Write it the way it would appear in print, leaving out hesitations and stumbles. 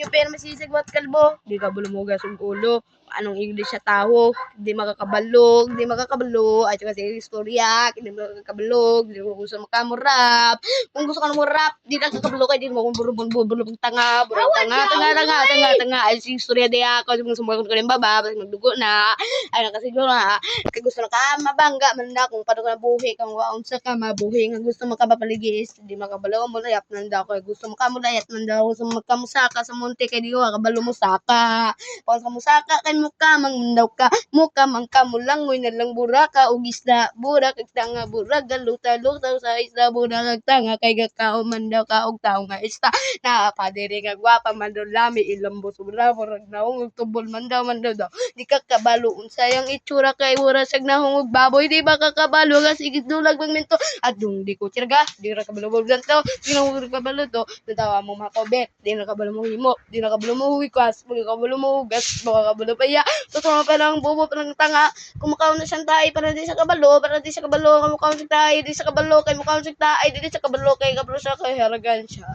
inyo pero masisagwat kalbo. Di ka bulumogas ang ulo. Anong English sa tao? Di makakabalog, di makakabalo. Ay, kasi istorya, hindi makakabalog, di mo gusto makamurap. Kung gusto ka na murap, di na kakabalo kayo, di mo kung burubog tanga, tanga. Ay, si istorya di ako, sumusunod ko rin baba, basta magdugo na. Ay, nakasiguro na, kaya gusto na ka mabangga, manda kung paano ka nabuhi, kung waon sa ka mabuhi, nga gusto makapapaligis, di makabalo mo layap, nanda ko, gusto makamulayat, nanda gusto makamusaka sa munti, kaya di ko kabalo mo saka. Pag kamusaka kay muka mandaw ka muka man kamulangoy na lang buraka ug isda burak kag tanga burak galuta sa isda burak kag tanga kay gakao man daw ka og tao nga isda napadiri nga gwapa man daw lami ilambo sobra murag naong tubol man daw di ka kabalo unsay ang itsura kay mura sag nahungog baboy di ba ka kabalo nga sige dulag bang minto adung di ko tirga di ra kabalo mo ganto di na mo kabalo to natawa mo makobe di na kabalo mo himo di na kabalo mo huwikas di na kabalo mo hugas baka kabalo pa ya totoo pa lang bobo pa lang tanga kumakaon na siyang tayo para di sa kabalo kumakaon sa tayo di sa kabalo kay mukhaon sa tayo di sa kabalo kay kabalo siya kay haragan siya